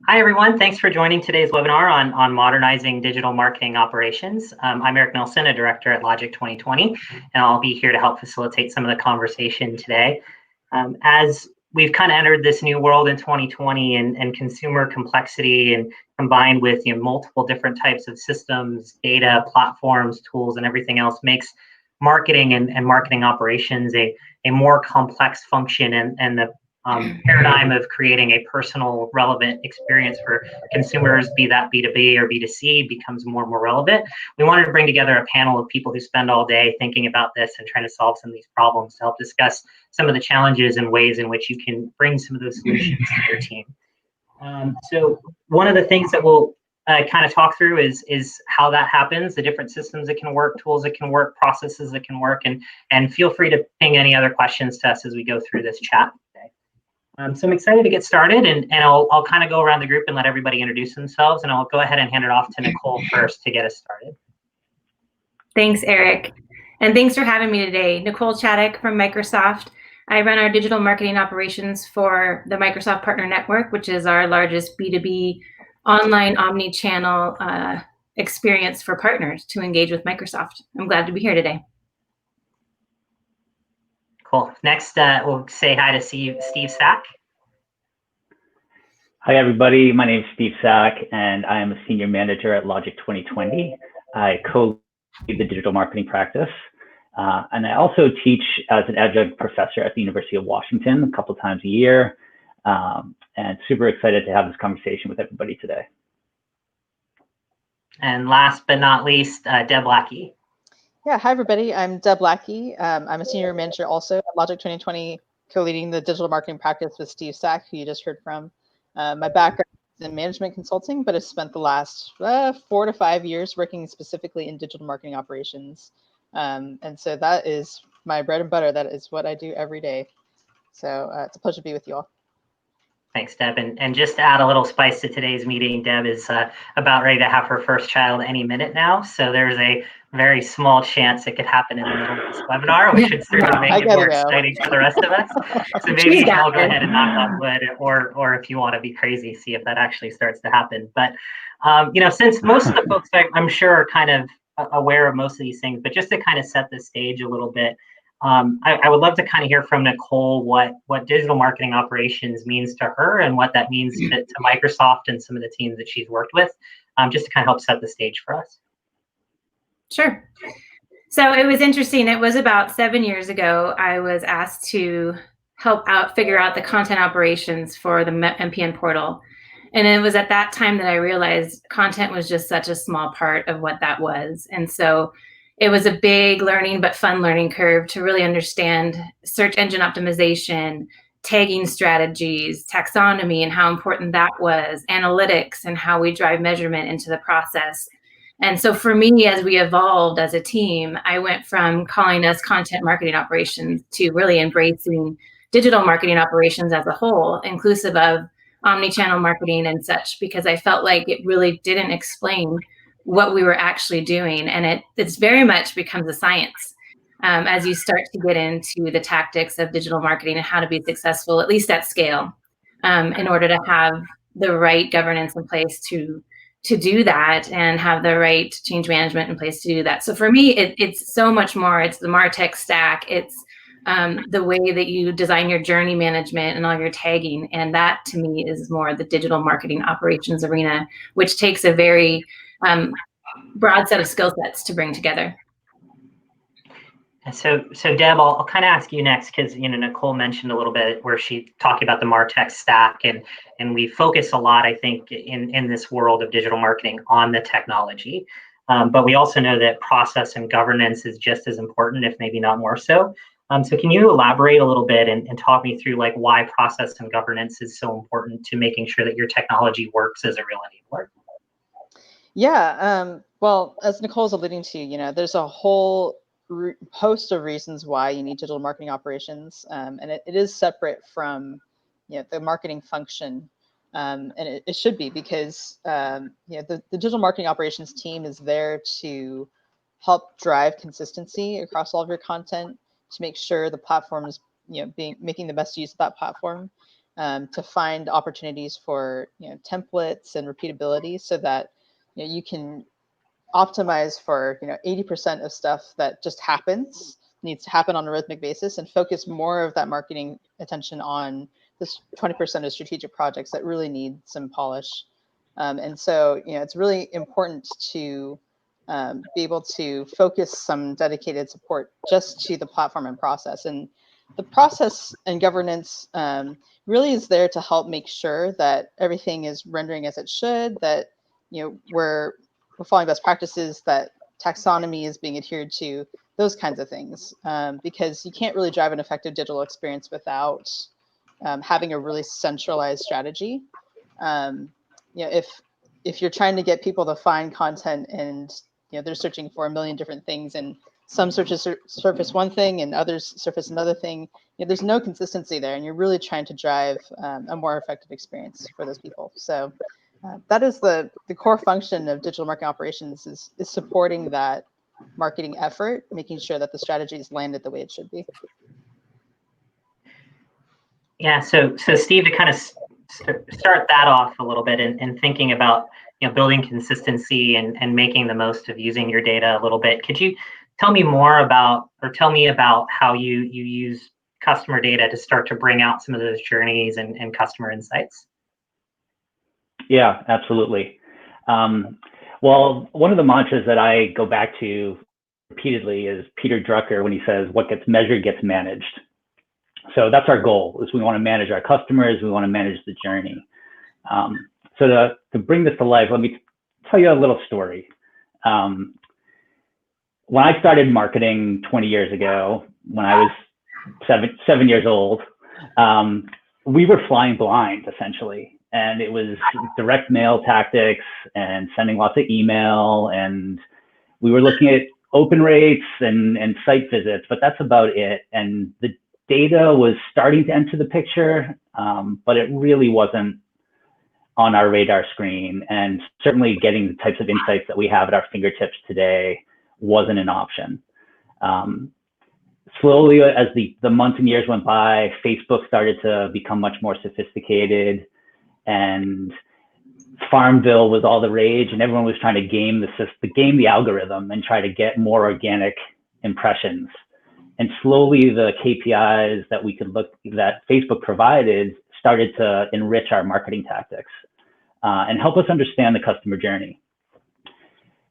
Hi, everyone. Thanks for joining today's webinar on modernizing digital marketing operations. I'm Eric Nelson, a director at Logic 2020, and I'll be here to help facilitate some of the conversation today. As we've kind of entered this new world in 2020 and consumer complexity and combined with multiple different types of systems, data, platforms, tools, and everything else makes marketing and marketing operations a more complex function and the paradigm of creating a personal, relevant experience for consumers, be that B2B or B2C, becomes more and more relevant. We wanted to bring together a panel of people who spend all day thinking about this and trying to solve some of these problems to help discuss some of the challenges and ways in which you can bring some of those solutions to your team. So one of the things that we'll kind of talk through is how that happens, the different systems that can work, tools that can work, processes that can work, and feel free to ping any other questions to us as we go through this chat today. So I'm excited to get started, and I'll kind of go around the group and let everybody introduce themselves, and I'll go ahead and hand it off to Nicole first to get us started. Thanks, Eric. And thanks for having me today. Nicole Chaddock from Microsoft. I run our digital marketing operations for the Microsoft Partner Network, which is our largest B2B online omni-channel experience for partners to engage with Microsoft. I'm glad to be here today. Cool. Next, we'll say hi to Steve Sack. Hi, everybody. My name is Steve Sack, and I am a senior manager at Logic 2020. I co-lead the digital marketing practice, and I also teach as an adjunct professor at the University of Washington a couple times a year, and super excited to have this conversation with everybody today. And last but not least, Deb Lackey. Yeah, hi everybody. I'm Deb Lackey. I'm a senior manager also at Logic 2020, co-leading the digital marketing practice with Steve Sack, who you just heard from. My background is in management consulting, but I've spent the last 4 to 5 years working specifically in digital marketing operations. And so that is my bread and butter. That is what I do every day. So it's a pleasure to be with you all. Thanks, Deb. And just to add a little spice to today's meeting, Deb is about ready to have her first child any minute now. So there's a very small chance it could happen in the middle of this webinar, which should certainly make it more exciting for the rest of us. So maybe I'll go ahead and knock on wood, or if you want to be crazy, see if that actually starts to happen. But since most of the folks I'm sure are kind of aware of most of these things, but just to kind of set the stage a little bit, I would love to kind of hear from Nicole what digital marketing operations means to her and what that means to Microsoft and some of the teams that she's worked with, just to kind of help set the stage for us. Sure. So it was interesting. It was about 7 years ago, I was asked to help figure out the content operations for the MPN portal. And it was at that time that I realized content was just such a small part of what that was. And so it was a big learning, but fun learning curve to really understand search engine optimization, tagging strategies, taxonomy, and how important that was, analytics, and how we drive measurement into the process. And so for me, as we evolved as a team, I went from calling us content marketing operations to really embracing digital marketing operations as a whole, inclusive of omni-channel marketing and such, because I felt like it really didn't explain what we were actually doing. And it's very much becomes a science as you start to get into the tactics of digital marketing and how to be successful, at least at scale, in order to have the right governance in place to do that and have the right change management in place to do that. So for me, it's so much more. It's the MarTech stack. It's the way that you design your journey management and all your tagging. And that to me is more the digital marketing operations arena, which takes a very broad set of skill sets to bring together. So Deb, I'll kind of ask you next, because Nicole mentioned a little bit where she talked about the MarTech stack, and we focus a lot, I think, in this world of digital marketing on the technology, but we also know that process and governance is just as important, if maybe not more so. So can you elaborate a little bit and talk me through like why process and governance is so important to making sure that your technology works as a real enabler? Yeah, well, as Nicole's alluding to, there's a whole host of reasons why you need digital marketing operations, and it is separate from the marketing function, and it should be, because the digital marketing operations team is there to help drive consistency across all of your content, to make sure the platform is making the best use of that platform, to find opportunities for templates and repeatability, so that you can optimize for 80% of stuff that just needs to happen on a rhythmic basis, and focus more of that marketing attention on this 20% of strategic projects that really need some polish. And so it's really important to be able to focus some dedicated support just to the platform and process. And the process and governance really is there to help make sure that everything is rendering as it should, that we're following best practices, that taxonomy is being adhered to, those kinds of things. Because you can't really drive an effective digital experience without having a really centralized strategy. If you're trying to get people to find content and they're searching for a million different things, and some searches surface one thing and others surface another thing, there's no consistency there, and you're really trying to drive a more effective experience for those people. So that is the core function of digital marketing operations, is supporting that marketing effort, making sure that the strategy is landed the way it should be. Yeah, so Steve, to kind of start that off a little bit, and thinking about building consistency and making the most of using your data a little bit, could you tell me about how you use customer data to start to bring out some of those journeys and customer insights? Yeah, absolutely. Well, one of the mantras that I go back to repeatedly is Peter Drucker, when he says, "What gets measured gets managed." So that's our goal, is we want to manage our customers, we want to manage the journey. So to bring this to life, let me tell you a little story. When I started marketing 20 years ago, when I was seven years old, we were flying blind, essentially. And it was direct mail tactics and sending lots of email, and we were looking at open rates and site visits, but that's about it. And the data was starting to enter the picture, but it really wasn't on our radar screen. And certainly getting the types of insights that we have at our fingertips today wasn't an option. Slowly, as the months and years went by, Facebook started to become much more sophisticated, and Farmville was all the rage, and everyone was trying to game the algorithm and try to get more organic impressions. And slowly, the KPIs that Facebook provided started to enrich our marketing tactics and help us understand the customer journey.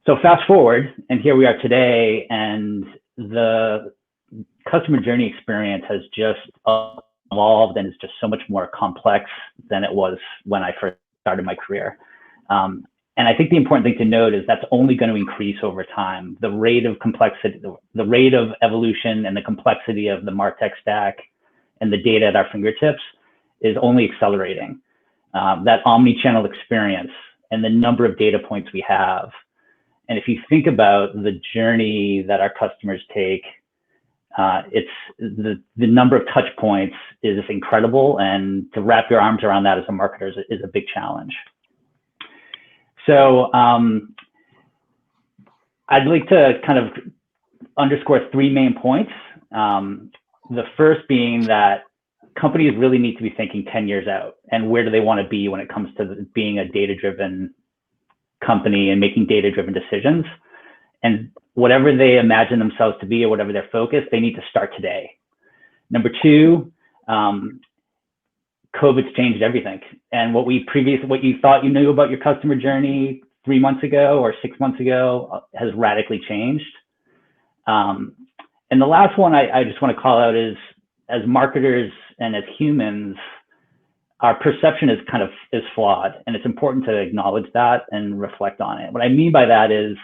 So fast forward, and here we are today, and the customer journey experience has just evolved, and it's just so much more complex than it was when I first started my career. And I think the important thing to note is that's only going to increase over time. The rate of complexity, the rate of evolution and the complexity of the MarTech stack and the data at our fingertips is only accelerating. That omni-channel experience and the number of data points we have. And if you think about the journey that our customers take, it's the number of touch points is incredible, and to wrap your arms around that as a marketer is a big challenge. So I'd like to kind of underscore three main points. The first being that companies really need to be thinking 10 years out, and where do they want to be when it comes to being a data-driven company and making data-driven decisions. And whatever they imagine themselves to be, or whatever their focus, they need to start today. Number two, COVID's changed everything. And what you thought you knew about your customer journey 3 months ago or 6 months ago has radically changed. And the last one I just want to call out is, as marketers and as humans, our perception is flawed, and it's important to acknowledge that and reflect on it. What I mean by that is,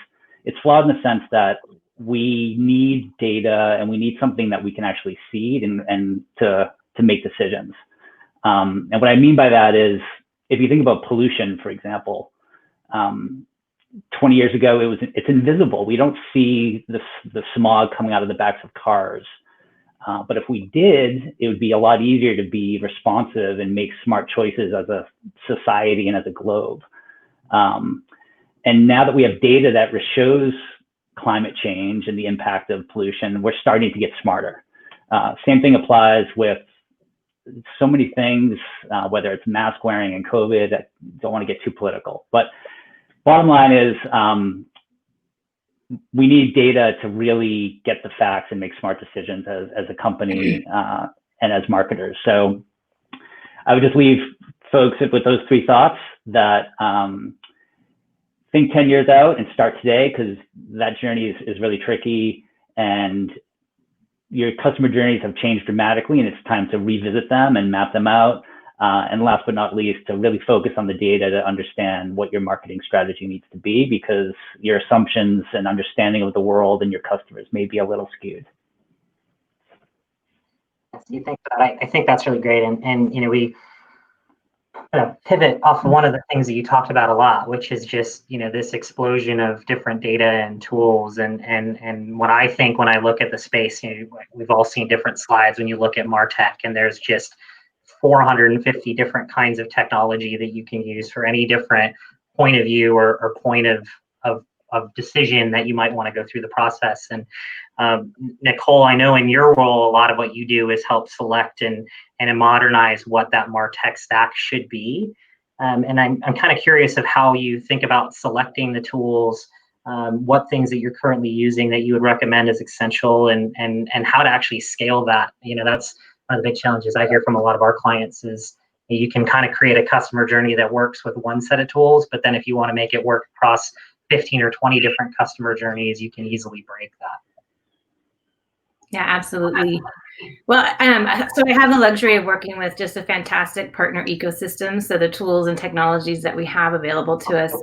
it's flawed in the sense that we need data, and we need something that we can actually see and to make decisions. And what I mean by that is, if you think about pollution, for example, 20 years ago, it's invisible. We don't see the smog coming out of the backs of cars. But if we did, it would be a lot easier to be responsive and make smart choices as a society and as a globe. And now that we have data that shows climate change and the impact of pollution, we're starting to get smarter. Same thing applies with so many things, whether it's mask wearing and COVID. I don't want to get too political, but bottom line is we need data to really get the facts and make smart decisions as a company and as marketers. So I would just leave folks with those three thoughts, that think 10 years out and start today, because that journey is really tricky, and your customer journeys have changed dramatically, and it's time to revisit them and map them out. And last but not least, to really focus on the data to understand what your marketing strategy needs to be, because your assumptions and understanding of the world and your customers may be a little skewed. You think that? I think that's really great, and you know, we pivot off of one of the things that you talked about a lot, which is just, you know, this explosion of different data and tools, and what I think when I look at the space, you know, we've all seen different slides when you look at MarTech, and there's just 450 different kinds of technology that you can use for any different point of view or point of decision that you might want to go through the process. And Nicole, I know in your role, a lot of what you do is help select and modernize what that MarTech stack should be. And I'm kind of curious of how you think about selecting the tools, what things that you're currently using that you would recommend as essential, and how to actually scale that. You know, that's one of the big challenges I hear from a lot of our clients is you can kind of create a customer journey that works with one set of tools, but then if you want to make it work across 15 or 20 different customer journeys, you can easily break that. Yeah, absolutely. Well, so I have the luxury of working with just a fantastic partner ecosystem. So the tools and technologies that we have available to us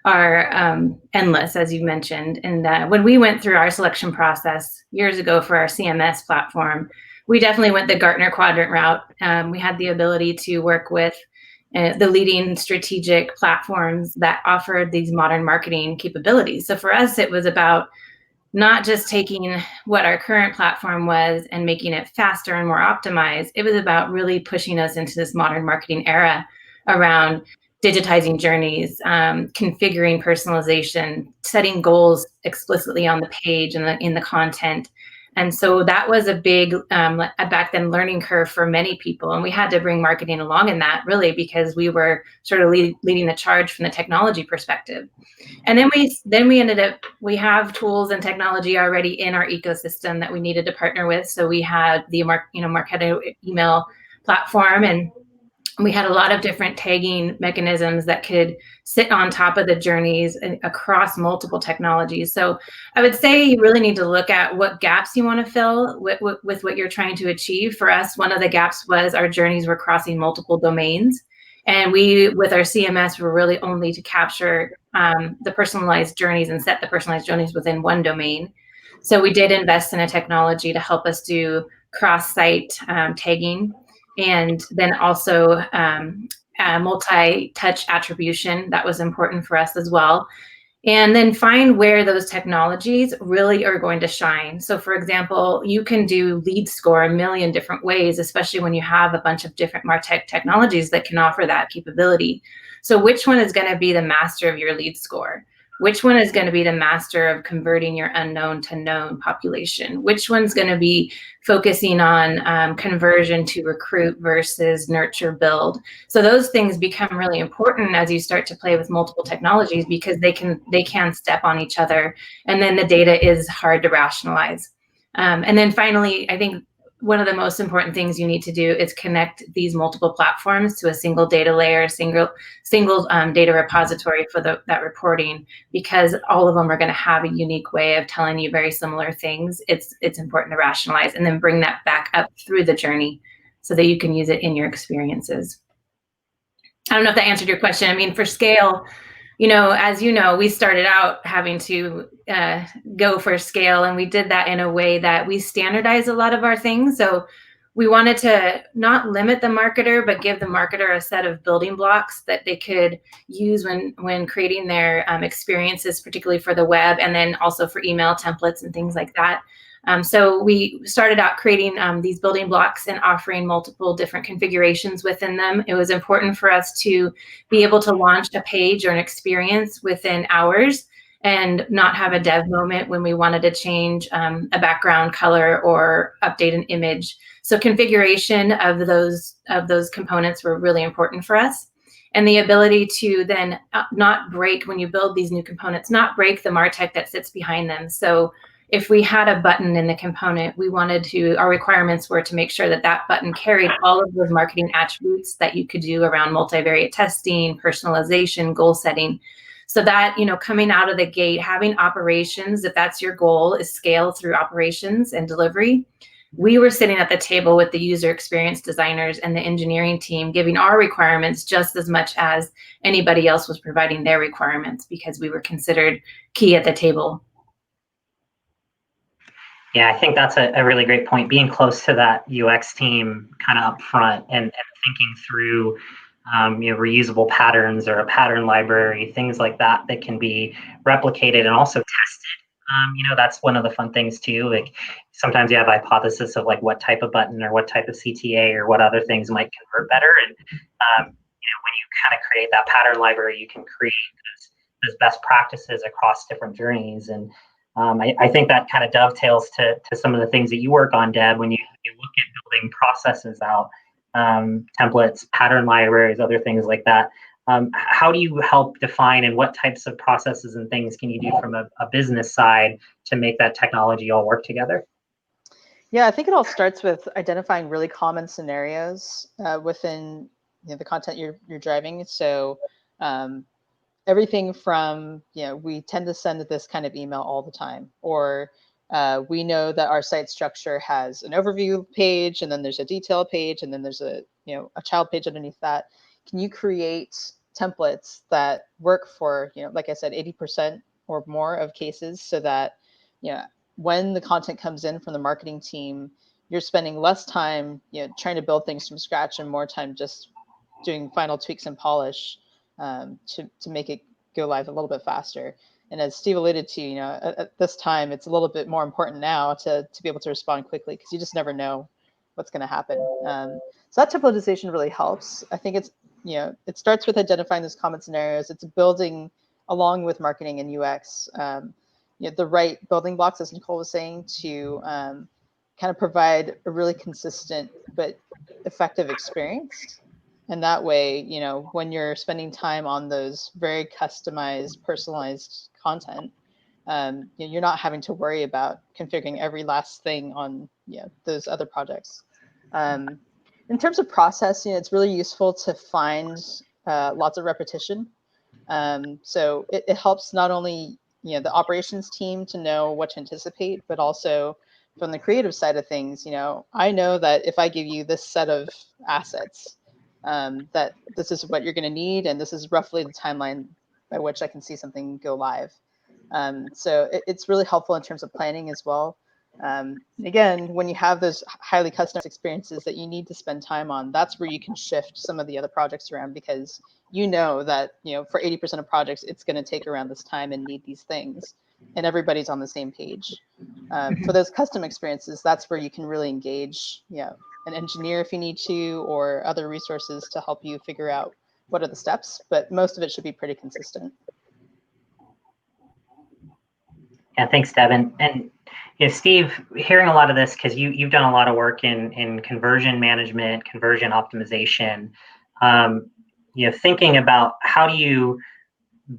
are endless, as you mentioned. And when we went through our selection process years ago for our CMS platform, we definitely went the Gartner quadrant route. We had the ability to work with the leading strategic platforms that offered these modern marketing capabilities. So for us, it was about not just taking what our current platform was and making it faster and more optimized. It was about really pushing us into this modern marketing era around digitizing journeys, configuring personalization, setting goals explicitly on the page and in the content. And so that was a big, back then, learning curve for many people. And we had to bring marketing along in that, really, because we were sort of leading the charge from the technology perspective. And then we ended up, we have tools and technology already in our ecosystem that we needed to partner with. So we had the Marketo email platform, and we had a lot of different tagging mechanisms that could sit on top of the journeys across multiple technologies. So I would say you really need to look at what gaps you want to fill with what you're trying to achieve. For us, one of the gaps was our journeys were crossing multiple domains. And we, with our CMS, were really only to capture the personalized journeys and set the personalized journeys within one domain. So we did invest in a technology to help us do cross-site tagging, and then also multi-touch attribution. That was important for us as well. And then find where those technologies really are going to shine. So for example, you can do lead score a million different ways, especially when you have a bunch of different MarTech technologies that can offer that capability. So which one is going to be the master of your lead score? Which one is going to be the master of converting your unknown to known population? Which one's going to be focusing on conversion to recruit versus nurture build? So those things become really important as you start to play with multiple technologies, because they can step on each other, and then the data is hard to rationalize. And then finally, I think one of the most important things you need to do is connect these multiple platforms to a single data layer, single data repository for that reporting, because all of them are going to have a unique way of telling you very similar things. It's important to rationalize and then bring that back up through the journey so that you can use it in your experiences. I don't know if that answered your question. I mean, for scale, as you know, we started out having to go for scale, and we did that in a way that we standardized a lot of our things. So we wanted to not limit the marketer, but give the marketer a set of building blocks that they could use when creating their experiences, particularly for the web, and then also for email templates and things like that. So we started out creating these building blocks and offering multiple different configurations within them. It was important for us to be able to launch a page or an experience within hours, and not have a dev moment when we wanted to change a background color or update an image. So configuration of those components were really important for us. And the ability to then not break, when you build these new components, not break the MarTech that sits behind them. So if we had a button in the component, our requirements were to make sure that that button carried all of those marketing attributes that you could do around multivariate testing, personalization, goal setting. So that, coming out of the gate, having operations, if that's your goal, is scale through operations and delivery. We were sitting at the table with the user experience designers and the engineering team, giving our requirements just as much as anybody else was providing their requirements, because we were considered key at the table. Yeah, I think that's a really great point. Being close to that UX team kind of up front and thinking through reusable patterns or a pattern library, things like that can be replicated and also tested. That's one of the fun things too. Like sometimes you have a hypothesis of like what type of button or what type of CTA or what other things might convert better. And when you kind of create that pattern library, you can create those best practices across different journeys. And I think that kind of dovetails to some of the things that you work on, Deb, when you look at building processes out, templates, pattern libraries, other things like that. How do you help define, and what types of processes and things can you do from a business side to make that technology all work together? Yeah, I think it all starts with identifying really common scenarios within the content you're driving. So everything from, we tend to send this kind of email all the time, or we know that our site structure has an overview page, and then there's a detail page, and then there's a child page underneath that. Can you create templates that work for, like I said, 80% or more of cases, so that, when the content comes in from the marketing team, you're spending less time, trying to build things from scratch and more time just doing final tweaks and polish to make it go live a little bit faster. And as Steve alluded to, at this time, it's a little bit more important now to be able to respond quickly, because you just never know what's going to happen. So that templatization really helps. I think it's, it starts with identifying those common scenarios. It's building along with marketing and UX, the right building blocks, as Nicole was saying, to kind of provide a really consistent but effective experience. And that way, when you're spending time on those very customized, personalized content, you're not having to worry about configuring every last thing on those other projects. In terms of process, it's really useful to find lots of repetition. So it helps not only the operations team to know what to anticipate, but also from the creative side of things. I know that if I give you this set of assets, that this is what you're going to need, and this is roughly the timeline by which I can see something go live. So it's really helpful in terms of planning as well. Again, when you have those highly customized experiences that you need to spend time on, that's where you can shift some of the other projects around, because that for 80% of projects, it's going to take around this time and need these things, and everybody's on the same page. For those custom experiences, that's where you can really engage an engineer if you need to, or other resources to help you figure out what are the steps, but most of it should be pretty consistent. Yeah, thanks, Deb. And Steve, hearing a lot of this, because you've done a lot of work in conversion management, conversion optimization, thinking about how do you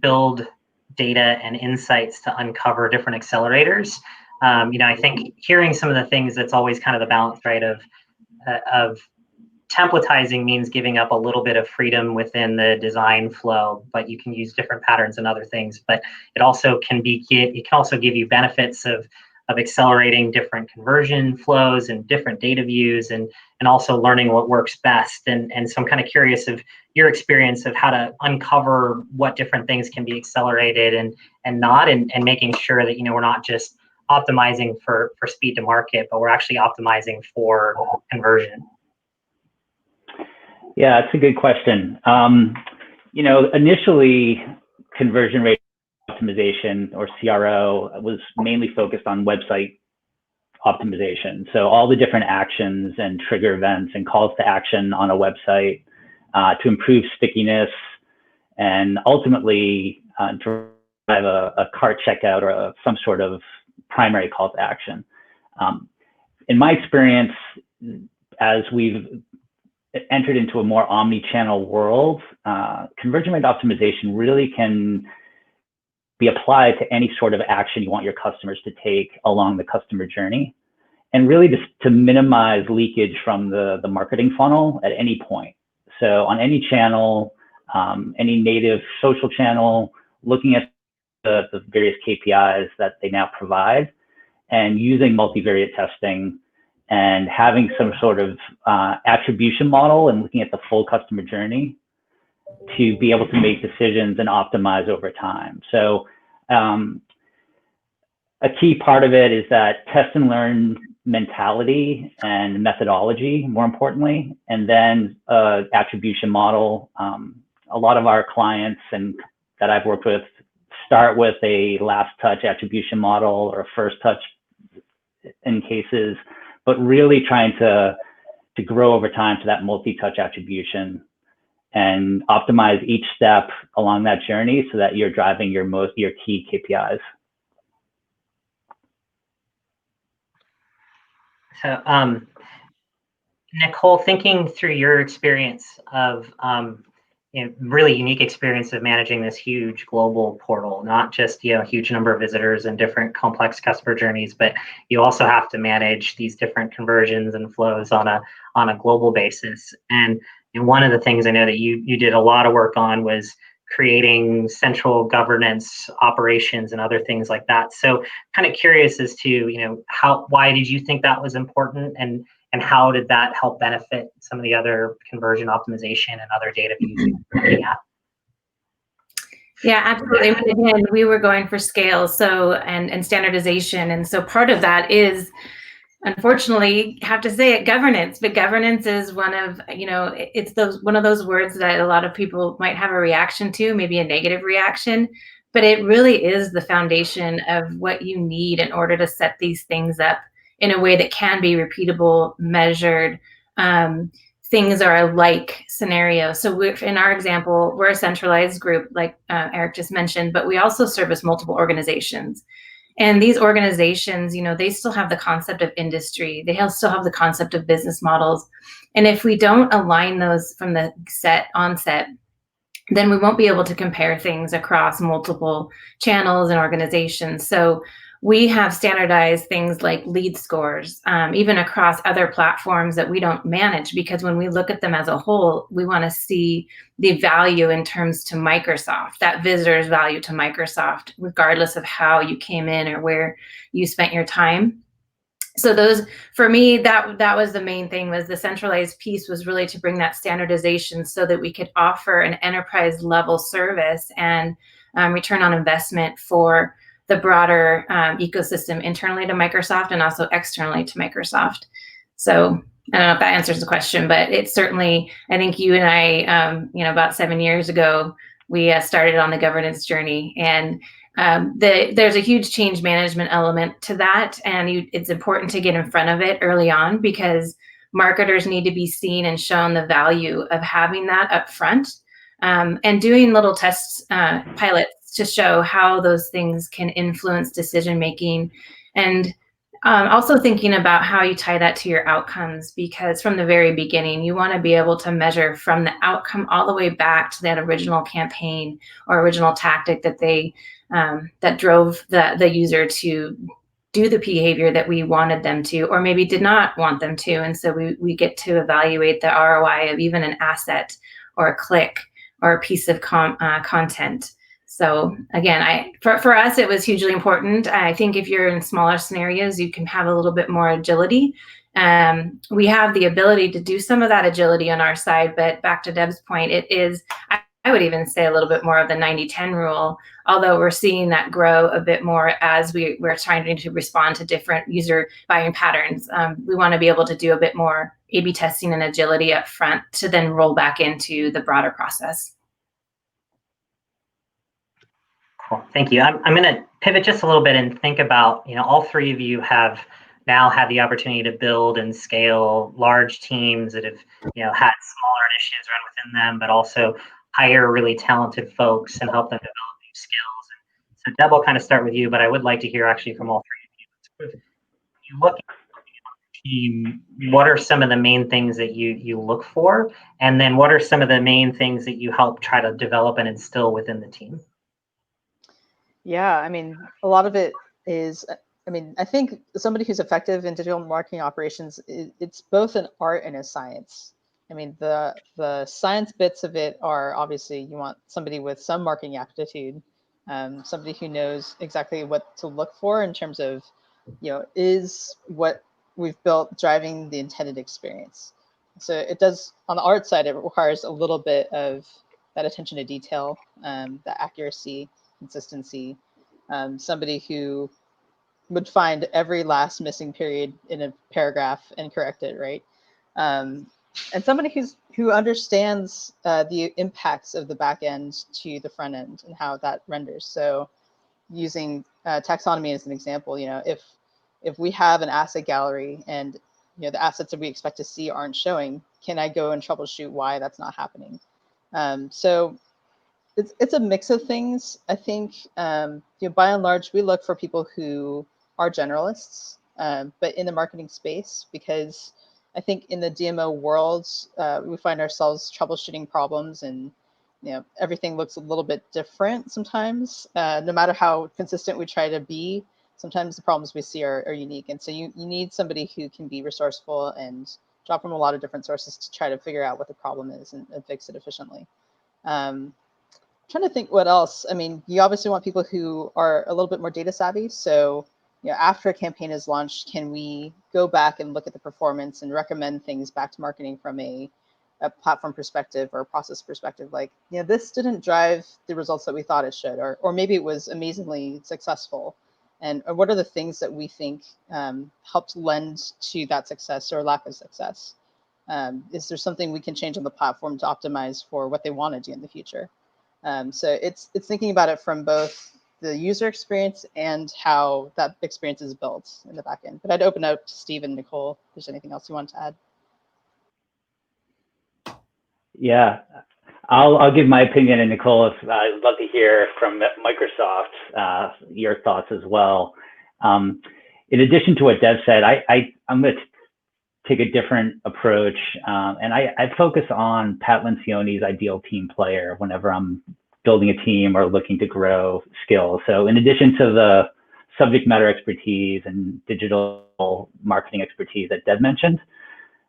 build data and insights to uncover different accelerators. I think hearing some of the things, that's always kind of the balance, right, of templatizing means giving up a little bit of freedom within the design flow, but you can use different patterns and other things. But it also can also give you benefits of accelerating different conversion flows and different data views, and also learning what works best. And so I'm kind of curious of your experience of how to uncover what different things can be accelerated and not, and making sure that we're not just optimizing for speed to market, but we're actually optimizing for conversion. Yeah, it's a good question. Initially, conversion rate optimization, or CRO, was mainly focused on website optimization. So all the different actions and trigger events and calls to action on a website to improve stickiness, and ultimately drive a cart checkout or some sort of primary call to action. In my experience, as we've entered into a more omni-channel world, conversion rate optimization really can be applied to any sort of action you want your customers to take along the customer journey, and really just to minimize leakage from the marketing funnel at any point. So on any channel, any native social channel, looking at the various KPIs that they now provide, and using multivariate testing and having some sort of attribution model and looking at the full customer journey to be able to make decisions and optimize over time. So a key part of it is that test and learn mentality and methodology, more importantly, and then attribution model. A lot of our clients and that I've worked with start with a last touch attribution model or a first touch in cases, but really trying to grow over time to that multi-touch attribution and optimize each step along that journey so that you're driving your key KPIs. So, Nicole, thinking through your experience of really unique experience of managing this huge global portal, not just a huge number of visitors and different complex customer journeys, but you also have to manage these different conversions and flows on a global basis. And one of the things I know that you did a lot of work on was creating central governance operations and other things like that. So kind of curious as to why did you think that was important, and how did that help benefit some of the other conversion optimization and other data views you're looking at? Yeah, absolutely. Again, we were going for scale, and standardization, and so part of that is, unfortunately, have to say it, governance. But governance is one of one of those words that a lot of people might have a reaction to, maybe a negative reaction, but it really is the foundation of what you need in order to set these things up in a way that can be repeatable, measured. Things are a like scenario. So in our example, we're a centralized group, like Eric just mentioned, but we also service multiple organizations. And these organizations, they still have the concept of industry. They still have the concept of business models. And if we don't align those from the onset, then we won't be able to compare things across multiple channels and organizations. So we have standardized things like lead scores, even across other platforms that we don't manage, because when we look at them as a whole, we want to see the value in terms to Microsoft, that visitor's value to Microsoft, regardless of how you came in or where you spent your time. So those, for me, that was the main thing, was the centralized piece was really to bring that standardization so that we could offer an enterprise level service and return on investment for the broader ecosystem internally to Microsoft and also externally to Microsoft. So I don't know if that answers the question, but it's certainly, I think you and I, about 7 years ago, we started on the governance journey, and there's a huge change management element to that. And it's important to get in front of it early on, because marketers need to be seen and shown the value of having that up front, and doing little tests, pilots, to show how those things can influence decision making, and also thinking about how you tie that to your outcomes, because from the very beginning, you want to be able to measure from the outcome all the way back to that original campaign or original tactic that that drove the user to do the behavior that we wanted them to, or maybe did not want them to. And so we get to evaluate the ROI of even an asset or a click or a piece of content. So again, for us, it was hugely important. I think if you're in smaller scenarios, you can have a little bit more agility. We have the ability to do some of that agility on our side, but back to Deb's point, it is, I would even say, a little bit more of the 90-10 rule, although we're seeing that grow a bit more as we're trying to respond to different user buying patterns. We want to be able to do a bit more A/B testing and agility up front to then roll back into the broader process. Cool. Thank you. I'm going to pivot just a little bit and think about, all three of you have now had the opportunity to build and scale large teams that have, had smaller initiatives run within them, but also hire really talented folks and help them develop new skills. And So Deb, I'll kind of start with you, but I would like to hear actually from all three of you. You look at the team, what are some of the main things that you look for? And then what are some of the main things that you help try to develop and instill within the team? Yeah, I mean, a lot of it is, I mean, I think somebody who's effective in digital marketing operations, it's both an art and a science. I mean, the science bits of it are obviously you want somebody with some marketing aptitude, somebody who knows exactly what to look for in terms of, is what we've built driving the intended experience. So it does, on the art side, it requires a little bit of that attention to detail, the accuracy, consistency, somebody who would find every last missing period in a paragraph and correct it, right? And somebody who understands the impacts of the back end to the front end and how that renders. So using taxonomy as an example, if we have an asset gallery and the assets that we expect to see aren't showing, can I go and troubleshoot why that's not happening? So it's a mix of things. I think by and large we look for people who are generalists, but in the marketing space, because I think in the DMO world we find ourselves troubleshooting problems, and everything looks a little bit different sometimes. No matter how consistent we try to be, sometimes the problems we see are unique, and so you need somebody who can be resourceful and draw from a lot of different sources to try to figure out what the problem is and fix it efficiently. Trying to think what else. I mean, you obviously want people who are a little bit more data savvy. So, after a campaign is launched, can we go back and look at the performance and recommend things back to marketing from a platform perspective or a process perspective? Like, this didn't drive the results that we thought it should, or maybe it was amazingly successful. And what are the things that we think helped lend to that success or lack of success? Is there something we can change on the platform to optimize for what they want to do in the future? So it's thinking about it from both the user experience and how that experience is built in the back end. But I'd open up to Steve and Nicole if there's anything else you want to add. Yeah, I'll give my opinion, and Nicole, I'd love to hear from Microsoft your thoughts as well. In addition to what Deb said, I'm going to take a different approach, and I focus on Pat Lencioni's ideal team player whenever I'm building a team or looking to grow skills. So in addition to the subject matter expertise and digital marketing expertise that Deb mentioned,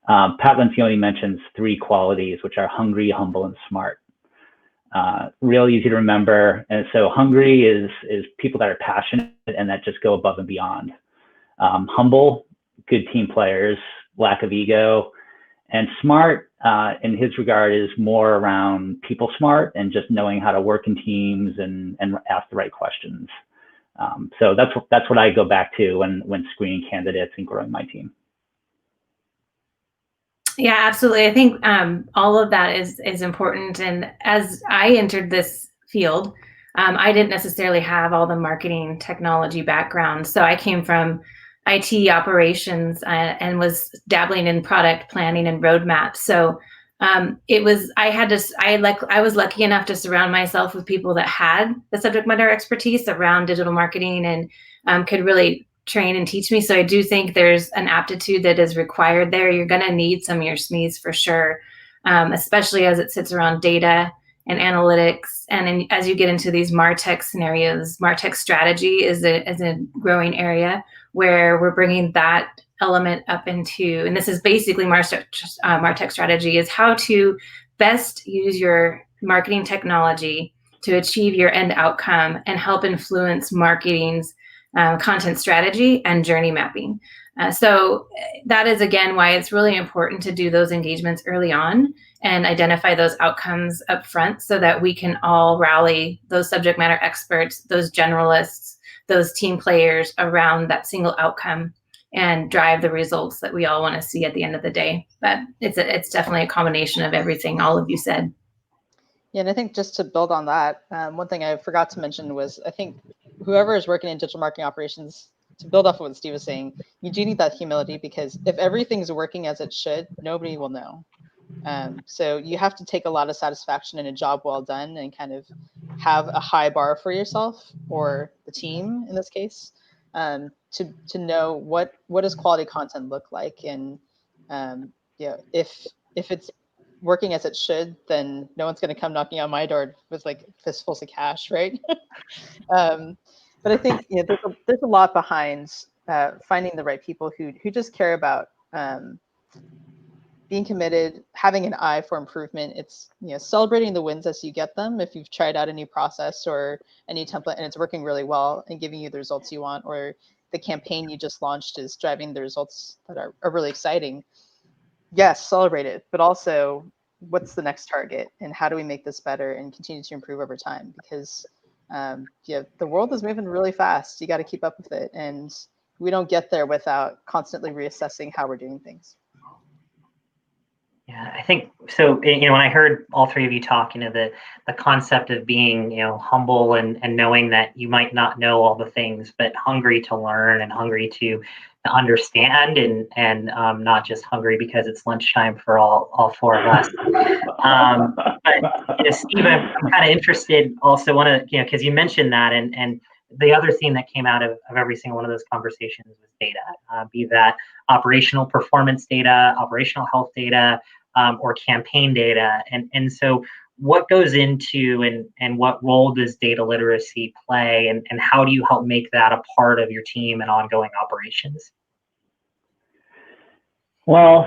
Pat Lencioni mentions 3 qualities, which are hungry, humble, and smart. Real easy to remember. And so hungry is people that are passionate and that just go above and beyond. Humble, good team players, lack of ego. And smart, in his regard, is more around people smart and just knowing how to work in teams and ask the right questions. So that's what I go back to when screening candidates and growing my team. Yeah, absolutely. I think all of that is important. And as I entered this field, I didn't necessarily have all the marketing technology background. So I came from IT operations and was dabbling in product planning and roadmaps. So I was lucky enough to surround myself with people that had the subject matter expertise around digital marketing and could really train and teach me. So I do think there's an aptitude that is required there. You're going to need some of your SMEs for sure, especially as it sits around data and analytics. And as you get into these MarTech scenarios, MarTech strategy is a growing area where we're bringing that element up into, and this is basically MarTech strategy, is how to best use your marketing technology to achieve your end outcome and help influence marketing's content strategy and journey mapping. So that is, again, why it's really important to do those engagements early on and identify those outcomes up front so that we can all rally those subject matter experts, those generalists, those team players around that single outcome and drive the results that we all want to see at the end of the day. But it's definitely a combination of everything all of you said. Yeah, and I think just to build on that, one thing I forgot to mention was I think whoever is working in digital marketing operations, to build off of what Steve was saying, you do need that humility, because if everything's working as it should, nobody will know. So you have to take a lot of satisfaction in a job well done and kind of have a high bar for yourself or the team in this case, to know what does quality content look like, and if it's working as it should, then no one's going to come knocking on my door with like fistfuls of cash, right? But I think there's a lot behind finding the right people who just care about being committed, having an eye for improvement. It's celebrating the wins as you get them. If you've tried out a new process or a new template and it's working really well and giving you the results you want, or the campaign you just launched is driving the results that are really exciting, yes, celebrate it. But also, what's the next target, and how do we make this better and continue to improve over time? Because the world is moving really fast. You got to keep up with it, and we don't get there without constantly reassessing how we're doing things. Yeah, I think so. When I heard all three of you talk, the concept of being, humble and knowing that you might not know all the things, but hungry to learn and hungry to understand, and not just hungry because it's lunchtime for all four of us. But Steve, I'm kind of interested. Also, want to because you mentioned that, and the other theme that came out of every single one of those conversations was data, be that operational performance data, operational health data, or campaign data. And so what goes into and what role does data literacy play, and how do you help make that a part of your team and ongoing operations? Well,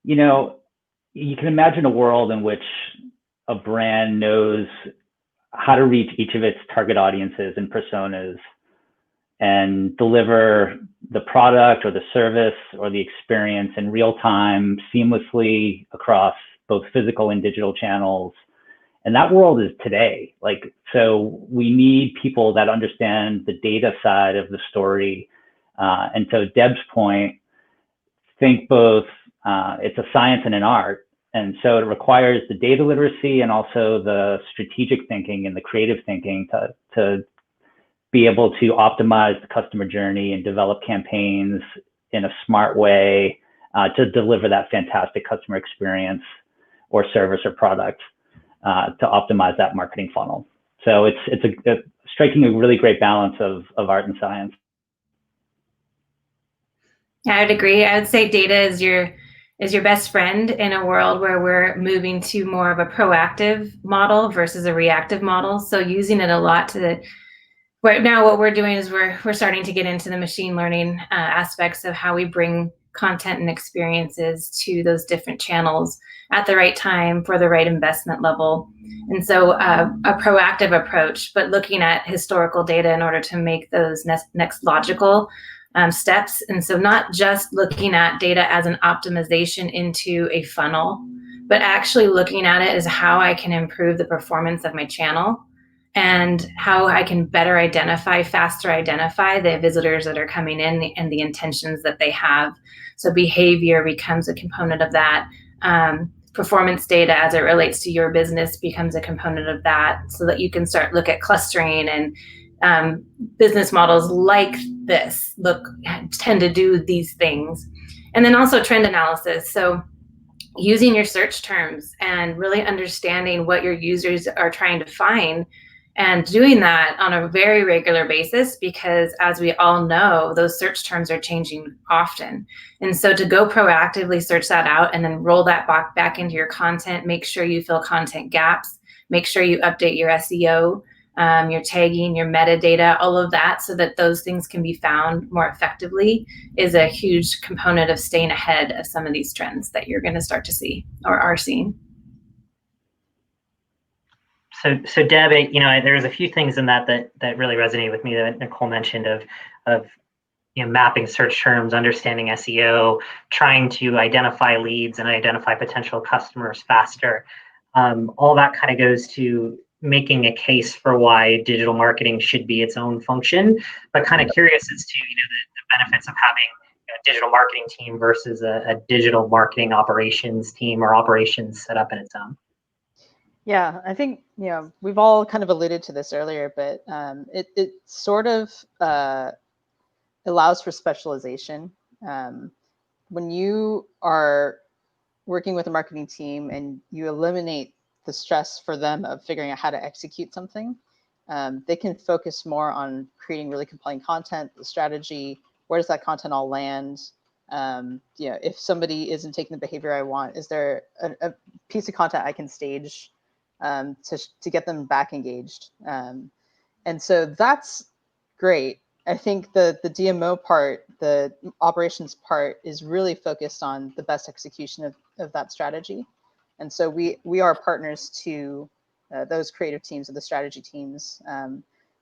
you can imagine a world in which a brand knows how to reach each of its target audiences and personas and deliver the product or the service or the experience in real time, seamlessly across both physical and digital channels. And that world is today. So we need people that understand the data side of the story. And so Deb's point, think both, it's a science and an art. And so it requires the data literacy and also the strategic thinking and the creative thinking to be able to optimize the customer journey and develop campaigns in a smart way to deliver that fantastic customer experience or service or product to optimize that marketing funnel. So it's striking a really great balance of art and science. I would agree. I would say data is your best friend in a world where we're moving to more of a proactive model versus a reactive model. So using it a lot right now, what we're doing is we're starting to get into the machine learning aspects of how we bring content and experiences to those different channels at the right time for the right investment level. And so a proactive approach, but looking at historical data in order to make those next logical steps. And so not just looking at data as an optimization into a funnel, but actually looking at it as how I can improve the performance of my channel and how I can faster identify the visitors that are coming in and the intentions that they have. So behavior becomes a component of that. Performance data as it relates to your business becomes a component of that, so that you can look at clustering and business models like this tend to do these things. And then also trend analysis. So using your search terms and really understanding what your users are trying to find and doing that on a very regular basis, because as we all know, those search terms are changing often. And so to go proactively search that out and then roll that back into your content, make sure you fill content gaps, make sure you update your SEO, your tagging, your metadata, all of that, so that those things can be found more effectively, is a huge component of staying ahead of some of these trends that you're going to start to see or are seeing. So Deb, there's a few things in that really resonated with me that Nicole mentioned of mapping search terms, understanding SEO, trying to identify leads and identify potential customers faster. All that kind of goes to making a case for why digital marketing should be its own function, but kind of curious as to the benefits of having a digital marketing team versus a digital marketing operations team or operations set up in its own. Yeah, I think we've all kind of alluded to this earlier, but it sort of allows for specialization. When you are working with a marketing team and you eliminate the stress for them of figuring out how to execute something, they can focus more on creating really compelling content, the strategy, where does that content all land? If somebody isn't taking the behavior I want, is there a piece of content I can stage to get them back engaged? And so that's great. I think the DMO part, the operations part, is really focused on the best execution of that strategy. And so we are partners to those creative teams or the strategy teams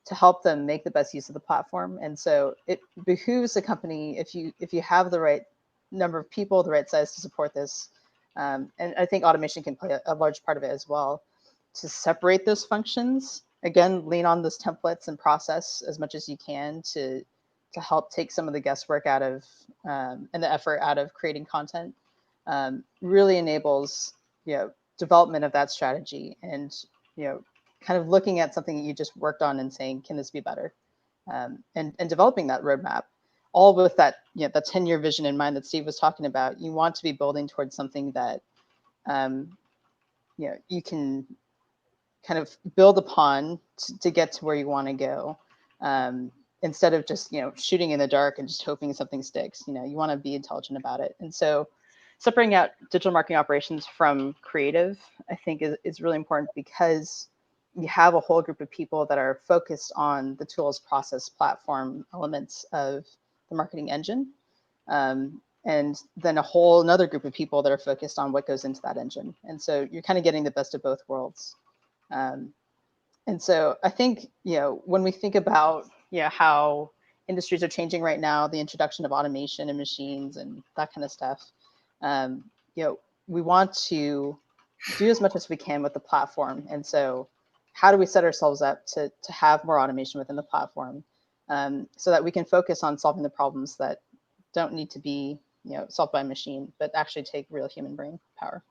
to help them make the best use of the platform. And so it behooves the company, if you have the right number of people, the right size to support this, and I think automation can play a large part of it as well, to separate those functions. Again, lean on those templates and process as much as you can to help take some of the guesswork out of and the effort out of creating content. Really enables development of that strategy, and kind of looking at something that you just worked on and saying, can this be better? And developing that roadmap, all with that that 10-year vision in mind that Steve was talking about. You want to be building towards something that you can kind of build upon to get to where you want to go, instead of just shooting in the dark and just hoping something sticks. You want to be intelligent about it. And so separating out digital marketing operations from creative, I think is really important, because you have a whole group of people that are focused on the tools, process, platform elements of the marketing engine, and then a whole another group of people that are focused on what goes into that engine. And so you're kind of getting the best of both worlds. And so I think, when we think about, how industries are changing right now, the introduction of automation and machines and that kind of stuff, we want to do as much as we can with the platform. And so how do we set ourselves up to have more automation within the platform, so that we can focus on solving the problems that don't need to be, solved by a machine, but actually take real human brain power.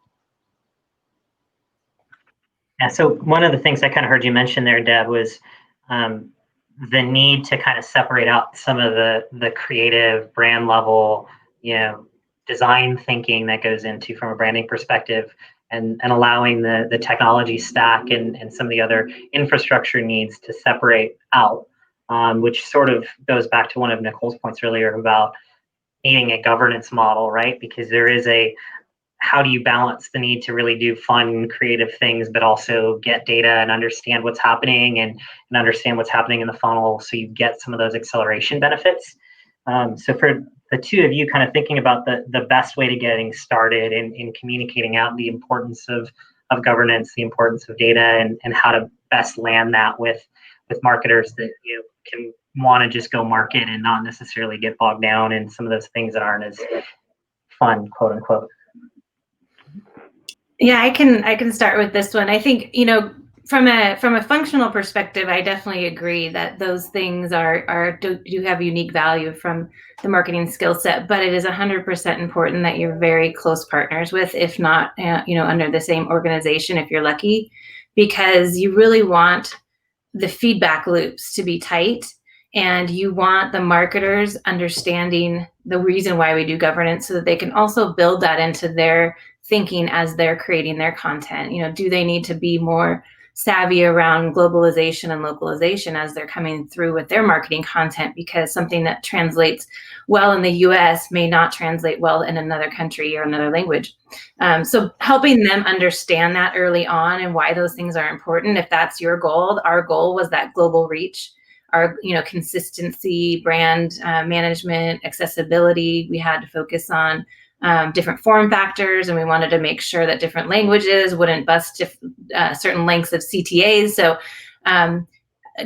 Yeah, so one of the things I kind of heard you mention there, Deb, was the need to kind of separate out some of the creative brand level, design thinking that goes into from a branding perspective, and allowing the technology stack and some of the other infrastructure needs to separate out, which sort of goes back to one of Nicole's points earlier about needing a governance model, right? Because there is how do you balance the need to really do fun, creative things, but also get data and understand what's happening and understand what's happening in the funnel, so you get some of those acceleration benefits. So for the two of you, kind of thinking about the best way to getting started in communicating out the importance of governance, the importance of data, and how to best land that with marketers that can want to just go market and not necessarily get bogged down in some of those things that aren't as fun, quote unquote. Yeah, I can start with this one. I think, from a functional perspective, I definitely agree that those things do have unique value from the marketing skill set, but it is 100% important that you're very close partners with, if not, under the same organization, if you're lucky, because you really want the feedback loops to be tight, and you want the marketers understanding the reason why we do governance, so that they can also build that into their thinking as they're creating their content. Do they need to be more savvy around globalization and localization as they're coming through with their marketing content, because something that translates well in the US may not translate well in another country or another language. So helping them understand that early on and why those things are important. If that's your goal, our goal was that global reach, our consistency, brand management, accessibility. We had to focus on different form factors, and we wanted to make sure that different languages wouldn't bust certain lengths of CTAs. So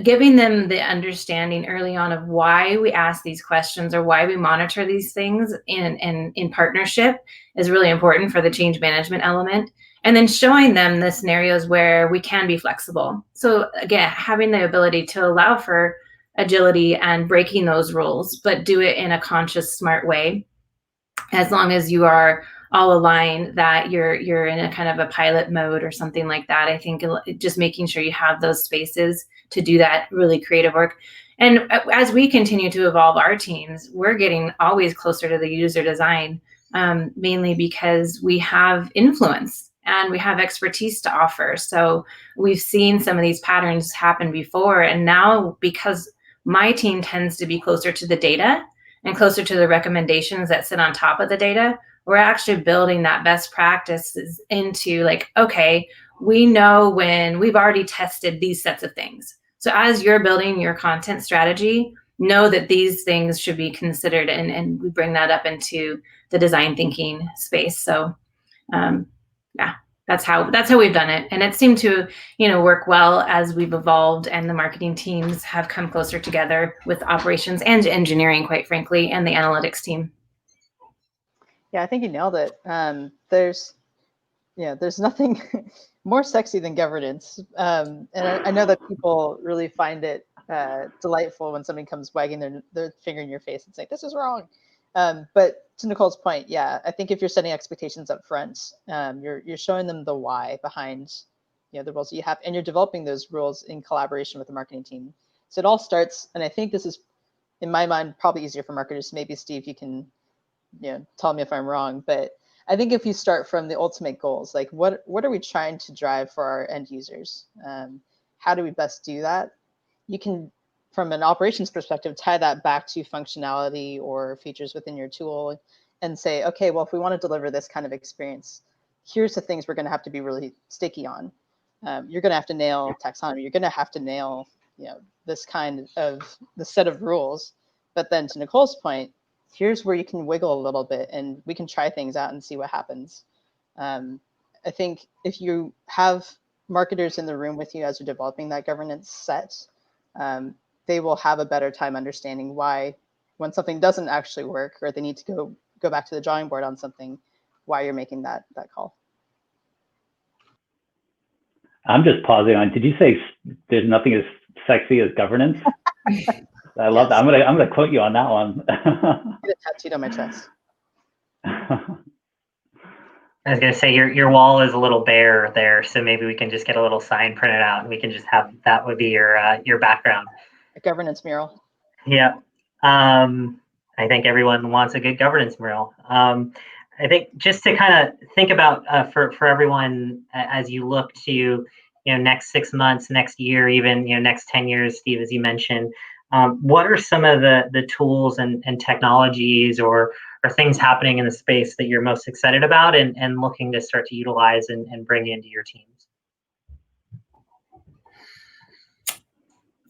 giving them the understanding early on of why we ask these questions or why we monitor these things in partnership is really important for the change management element. And then showing them the scenarios where we can be flexible. So again, having the ability to allow for agility and breaking those rules, but do it in a conscious, smart way. As long as you are all aligned that you're in a kind of a pilot mode or something like that. I think just making sure you have those spaces to do that really creative work. And as we continue to evolve our teams, we're getting always closer to the user design mainly because we have influence and we have expertise to offer. So we've seen some of these patterns happen before. And now, because my team tends to be closer to the data and closer to the recommendations that sit on top of the data, we're actually building that best practices into like, okay, we know when we've already tested these sets of things. So as you're building your content strategy, know that these things should be considered, and we bring that up into the design thinking space. So yeah, that's how we've done it. And it seemed to, work well as we've evolved and the marketing teams have come closer together with operations and engineering, quite frankly, and the analytics team. Yeah, I think you nailed it. There's nothing more sexy than governance. And I know that people really find it delightful when somebody comes wagging their finger in your face and saying, this is wrong. But to Nicole's point, yeah, I think if you're setting expectations up front, you're showing them the why behind the rules that you have, and you're developing those rules in collaboration with the marketing team. So it all starts, and I think this is, in my mind, probably easier for marketers. Maybe Steve, you can tell me if I'm wrong, but I think if you start from the ultimate goals, like what are we trying to drive for our end users? How do we best do that? You can, from an operations perspective, tie that back to functionality or features within your tool and say, okay, well, if we want to deliver this kind of experience, here's the things we're going to have to be really sticky on. You're going to have to nail taxonomy. You're going to have to nail, this kind of the set of rules. But then to Nicole's point, here's where you can wiggle a little bit and we can try things out and see what happens. I think if you have marketers in the room with you as you're developing that governance set, they will have a better time understanding why, when something doesn't actually work or they need to go back to the drawing board on something, why you're making that call. I'm just pausing on, did you say there's nothing as sexy as governance? I love that. I'm gonna quote you on that one. Get it tattooed on my chest. I was gonna say your wall is a little bare there, so maybe we can just get a little sign printed out, and we can just have that would be your background. A governance mural. Yeah, I think everyone wants a good governance mural. I think just to kind of think about for everyone as you look to next 6 months, next year, even next 10 years, Steve, as you mentioned. What are some of the tools and technologies or things happening in the space that you're most excited about and looking to start to utilize and bring into your teams?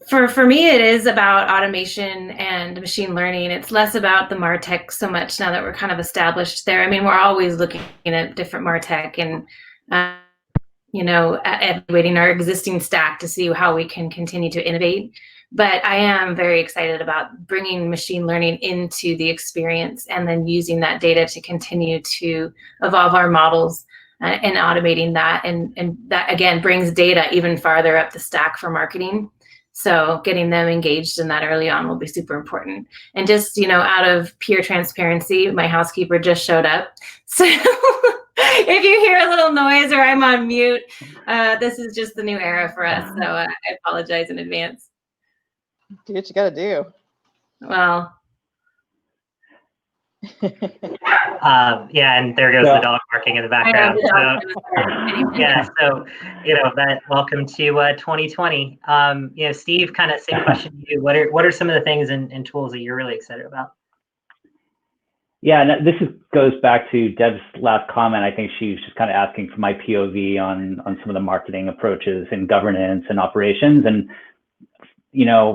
For me, it is about automation and machine learning. It's less about the MarTech so much now that we're kind of established there. I mean, we're always looking at different MarTech and evaluating our existing stack to see how we can continue to innovate. But I am very excited about bringing machine learning into the experience and then using that data to continue to evolve our models and automating that. And that, again, brings data even farther up the stack for marketing. So getting them engaged in that early on will be super important. And just, out of pure transparency, my housekeeper just showed up. So if you hear a little noise or I'm on mute, this is just the new era for us. So I apologize in advance. Do what you gotta do. Well. Yeah, and there goes the dog barking in the background. So welcome to 2020. Steve, kind of same question to you. What are some of the things and tools that you're really excited about? Yeah, and this goes back to Deb's last comment. I think she was just kind of asking for my POV on some of the marketing approaches and governance and operations. And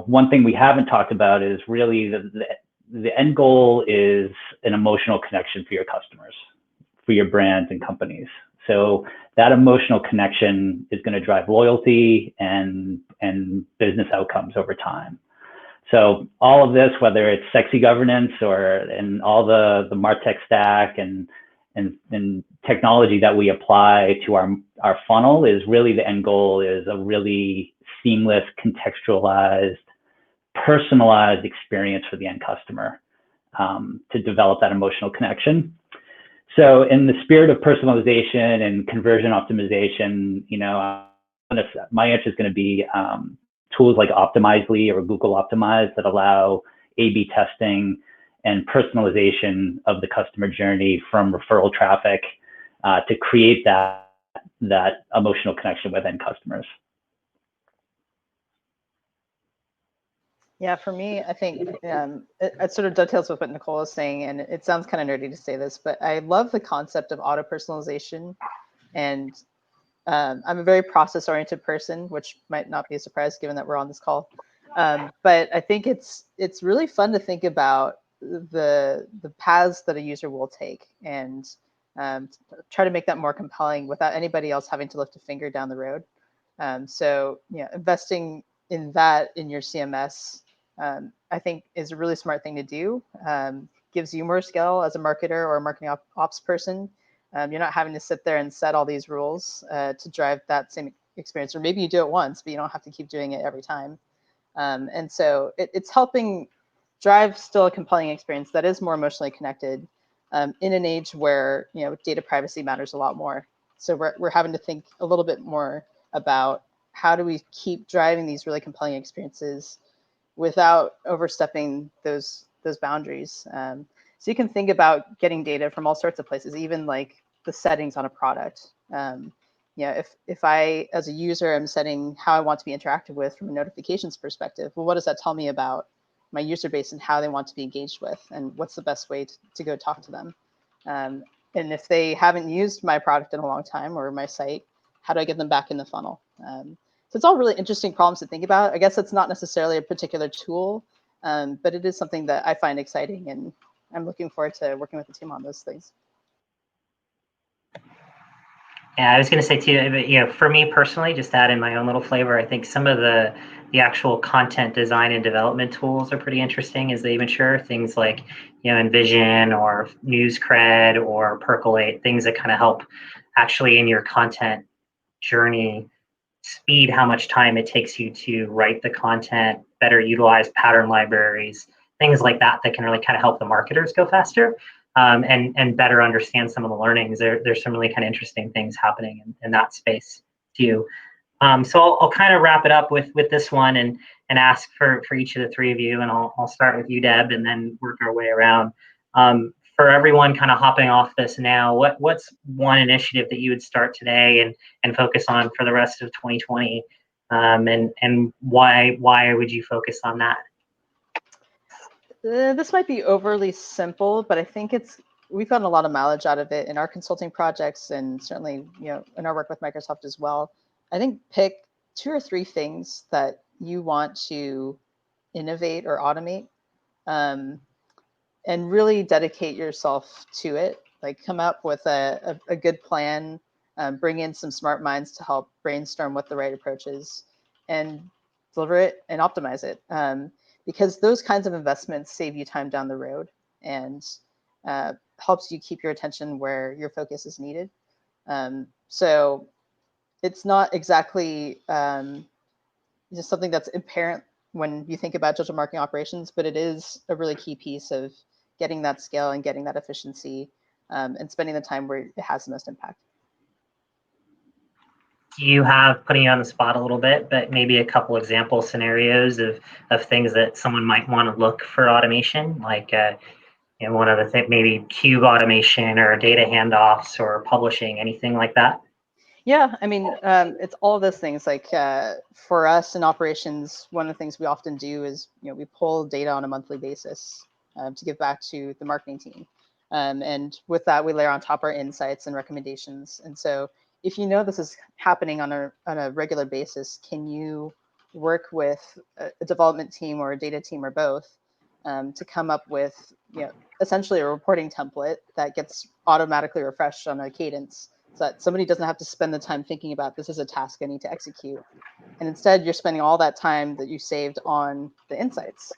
one thing we haven't talked about is really the end goal is an emotional connection for your customers, for your brands and companies. So that emotional connection is going to drive loyalty and business outcomes over time. So all of this, whether it's sexy governance or in all the MarTech stack and technology that we apply to our funnel, is really the end goal is a really seamless, contextualized, personalized experience for the end customer to develop that emotional connection. So in the spirit of personalization and conversion optimization, my answer is going to be tools like Optimizely or Google Optimize that allow A/B testing and personalization of the customer journey from referral traffic to create that emotional connection with end customers. Yeah, for me, I think it sort of dovetails with what Nicole is saying, and it sounds kind of nerdy to say this, but I love the concept of auto personalization. And I'm a very process-oriented person, which might not be a surprise given that we're on this call. But I think it's really fun to think about the paths that a user will take and try to make that more compelling without anybody else having to lift a finger down the road. So investing in that in your CMS, I think is a really smart thing to do. Gives you more scale as a marketer or a marketing ops person. You're not having to sit there and set all these rules to drive that same experience, or maybe you do it once, but you don't have to keep doing it every time. And so it's helping drive still a compelling experience that is more emotionally connected in an age where data privacy matters a lot more. So we're having to think a little bit more about how do we keep driving these really compelling experiences without overstepping those boundaries. So you can think about getting data from all sorts of places, even like the settings on a product. If I, as a user, am setting how I want to be interacted with from a notifications perspective, well, what does that tell me about my user base and how they want to be engaged with, and what's the best way to go talk to them? And if they haven't used my product in a long time or my site, how do I get them back in the funnel? So it's all really interesting problems to think about. I guess it's not necessarily a particular tool, but it is something that I find exciting, and I'm looking forward to working with the team on those things. Yeah, I was going to say too, for me personally, just to add in my own little flavor, I think some of the actual content design and development tools are pretty interesting as they mature. Things like, Envision or NewsCred or Percolate, things that kind of help actually in your content journey speed how much time it takes you to write the content, better utilize pattern libraries, things like that can really kind of help the marketers go faster. And better understand some of the learnings. There's some really kind of interesting things happening in that space too. So I'll kind of wrap it up with this one and ask for each of the three of you, and I'll start with you, Deb, and then work our way around. For everyone kind of hopping off this now, what's one initiative that you would start today and focus on for the rest of 2020, and why would you focus on that? This might be overly simple, but I think we've gotten a lot of mileage out of it in our consulting projects, and certainly in our work with Microsoft as well. I think pick 2 or 3 things that you want to innovate or automate, and really dedicate yourself to it. Like, come up with a good plan, bring in some smart minds to help brainstorm what the right approach is, and deliver it and optimize it. Because those kinds of investments save you time down the road and helps you keep your attention where your focus is needed. So it's not exactly just something that's apparent when you think about digital marketing operations, but it is a really key piece of getting that scale and getting that efficiency, and spending the time where it has the most impact. You have, putting you on the spot a little bit, but maybe a couple example scenarios of things that someone might want to look for automation, like one of the things, maybe cube automation or data handoffs or publishing, anything like that. Yeah, I mean, it's all of those things. Like for us in operations, one of the things we often do is we pull data on a monthly basis to give back to the marketing team, and with that we layer on top our insights and recommendations. And so if this is happening on a regular basis, can you work with a development team or a data team or both to come up with essentially a reporting template that gets automatically refreshed on a cadence, so that somebody doesn't have to spend the time thinking about this is a task I need to execute. And instead you're spending all that time that you saved on the insights.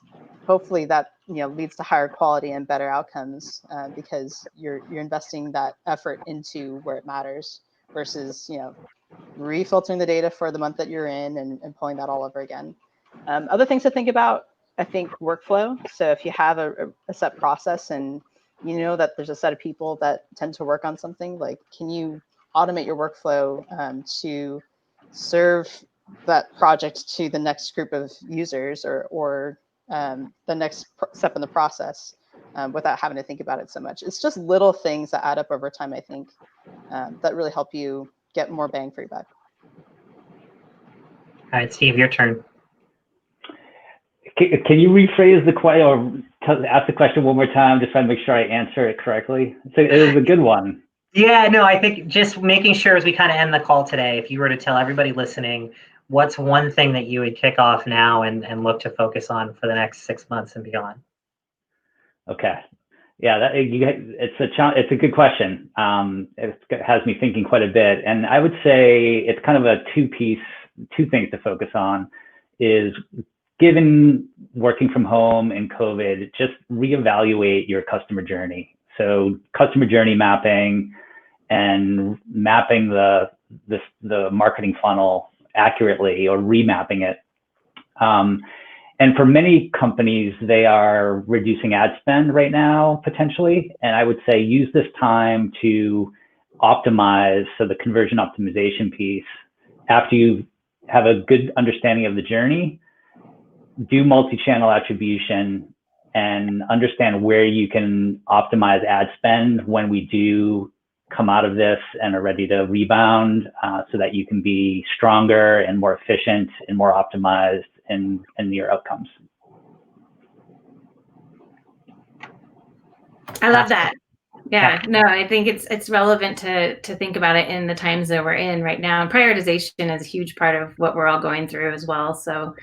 Hopefully that leads to higher quality and better outcomes because you're investing that effort into where it matters versus refiltering the data for the month that you're in and pulling that all over again. Other things to think about, I think workflow. So if you have a set process and that there's a set of people that tend to work on something, like, can you automate your workflow to serve that project to the next group of users or the next step in the process, without having to think about it so much. It's just little things that add up over time, I think, that really help you get more bang for your buck. All right, Steve, your turn. Can you rephrase the question or ask the question one more time, just trying to make sure I answer it correctly? So it was a good one. Yeah, no, I think just making sure as we kind of end the call today, if you were to tell everybody listening, what's one thing that you would kick off now and look to focus on for the next 6 months and beyond? Okay. Yeah, it's a good question. It has me thinking quite a bit. And I would say it's kind of a two things to focus on is, given working from home and COVID, just reevaluate your customer journey. So customer journey mapping and mapping the marketing funnel accurately, or remapping it. And for many companies, they are reducing ad spend right now, potentially. And I would say use this time to optimize, so the conversion optimization piece, after you have a good understanding of the journey, do multi-channel attribution and understand where you can optimize ad spend when we do come out of this and are ready to rebound, so that you can be stronger and more efficient and more optimized in your outcomes. I love that. Yeah, no, I think it's relevant to think about it in the times that we're in right now. And prioritization is a huge part of what we're all going through as well. So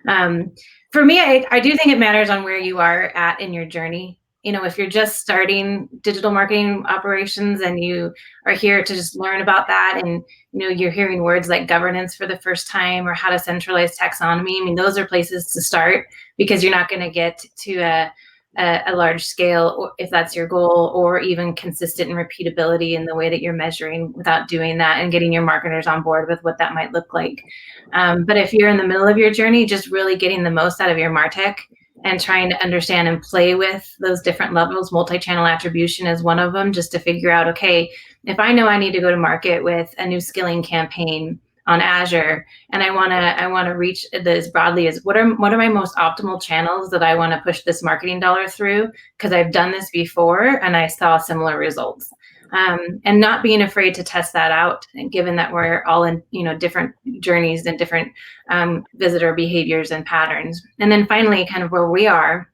for me, I do think it matters on where you are at in your journey. If you're just starting digital marketing operations and you are here to just learn about that, and you're hearing words like governance for the first time, or how to centralize taxonomy, I mean, those are places to start, because you're not going to get to a large scale, if that's your goal, or even consistent and repeatability in the way that you're measuring, without doing that and getting your marketers on board with what that might look like. But if you're in the middle of your journey, just really getting the most out of your MarTech and trying to understand and play with those different levels. Multi-channel attribution is one of them, just to figure out, okay, if I know I need to go to market with a new skilling campaign on Azure, and I want to reach as broadly as what are my most optimal channels that I want to push this marketing dollar through, because I've done this before and I saw similar results. And not being afraid to test that out, and given that we're all in different journeys and different visitor behaviors and patterns. And then finally, kind of where we are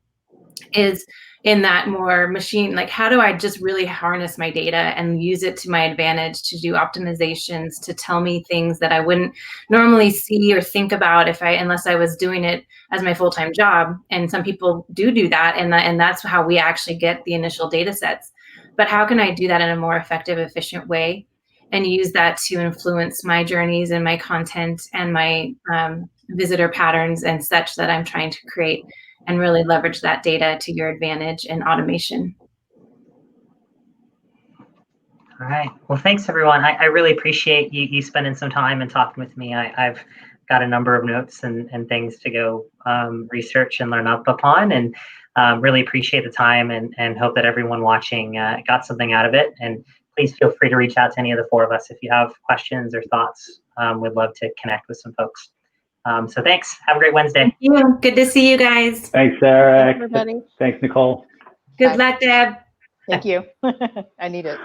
is in that more machine, like, how do I just really harness my data and use it to my advantage to do optimizations, to tell me things that I wouldn't normally see or think about unless I was doing it as my full-time job. And some people do that, and that's how we actually get the initial data sets. But how can I do that in a more effective, efficient way, and use that to influence my journeys and my content and my visitor patterns and such that I'm trying to create, and really leverage that data to your advantage in automation. All right. Well, thanks, everyone. I really appreciate you spending some time and talking with me. I've got a number of notes and things to go research and learn up upon, and really appreciate the time, and hope that everyone watching got something out of it. And please feel free to reach out to any of the four of us if you have questions or thoughts. We'd love to connect with some folks. So thanks. Have a great Wednesday. Thank you. Good to see you guys. Thanks, Eric. Thanks, everybody. Thanks, Nicole. Good luck, Deb. Thank you. I need it.